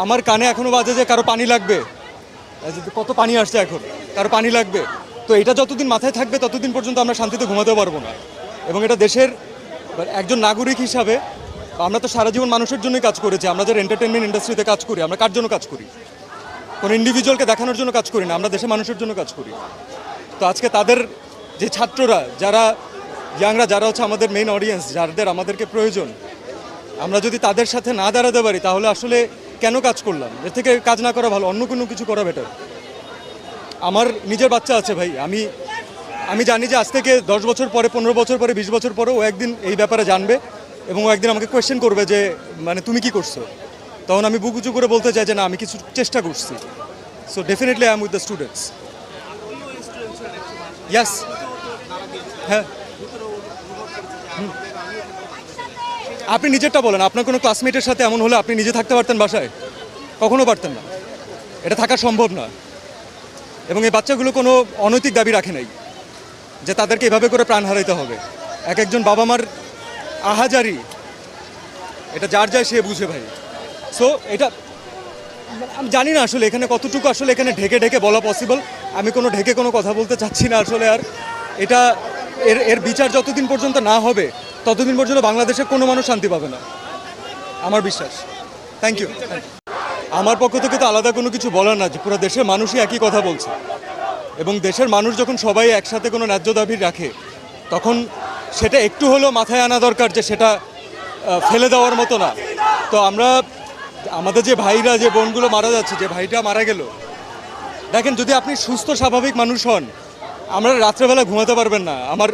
আমার কানে এখনো বাজে যে কারো পানি লাগবে, কত পানি আসছে এখন, কারো পানি লাগবে। তো এটা যতদিন মাথায় থাকবে ততদিন পর্যন্ত আমরা শান্তিতে ঘুমাতে পারবো না। এবং এটা দেশের একজন নাগরিক হিসাবে আমরা তো সারা জীবন মানুষের জন্যই কাজ করেছি। আমরা যারা এন্টারটেনমেন্ট ইন্ডাস্ট্রিতে কাজ করি, আমরা কার জন্য কাজ করি? কোনো ইন্ডিভিজুয়ালকে দেখানোর জন্য কাজ করি না, আমরা দেশের মানুষের জন্য কাজ করি। তো আজকে তাদের যে ছাত্ররা, যারা ইয়াংরা, যারা হচ্ছে আমাদের মেইন অডিয়েন্স, যাদের আমাদেরকে প্রয়োজন, আমরা যদি তাদের সাথে না দাঁড়াতে পারি তাহলে আসলে কেন কাজ করলাম? এর থেকে কাজ না করা ভালো, অন্য কোনো কিছু করা বেটার। আমার নিজের বাচ্চা আছে ভাই, আমি জানি যে আজ থেকে 10 বছর পরে, 15 বছর পরে, 20 বছর পরে ও একদিন এই ব্যাপারে জানবে এবং ও একদিন আমাকে কোয়েশ্চেন করবে যে মানে তুমি কি করছো। তখন আমি বুক উঁচু করে বলতে চাই যে না, আমি কিছু চেষ্টা করছি। So definitely I am with the students. Yes, হ্যাঁ। আপনি নিজেরটা বলেন, আপনার কোনো ক্লাসমেটের সাথে এমন হলে আপনি নিজে থাকতে পারতেন বাসায়? কখনো পারতেন না, এটা থাকা সম্ভব না। এবং এই বাচ্চাগুলো কোনো অনৈতিক দাবি রাখে নাই যে তাদেরকে এভাবে করে প্রাণ হারাইতে হবে। এক একজন বাবা মার আহাজারি, এটা যার যায় সে বুঝে ভাই। সো এটা আমি জানি না আসলে এখানে কতটুকু আসলে এখানে ঢেকে ঢেকে বলা পসিবল। আমি কোনো ঢেকে কোনো কথা বলতে চাচ্ছি না আসলে। আর এটা এর বিচার যতদিন পর্যন্ত না হবে ততদিন পর্যন্ত বাংলাদেশে কোনো মানুষ শান্তি পাবে না, আমার বিশ্বাস। Thank you. আমার পক্ষ থেকে তো আলাদা কোনো কিছু বলার না, যে পুরো দেশের মানুষই একই কথা বলছে। এবং দেশের মানুষ যখন সবাই একসাথে কোনো ন্যায্য দাবি রাখে তখন সেটা একটু হলেও মাথায় আনা দরকার যে সেটা ফেলে দেওয়ার মতো না। তো আমরা আমাদের যে ভাইরা, যে বোনগুলো মারা যাচ্ছে, যে ভাইটা মারা গেল, দেখেন যদি আপনি সুস্থ স্বাভাবিক মানুষ হন, আমরা রাত্রেবেলা ঘুমাতে পারবেন না। আমার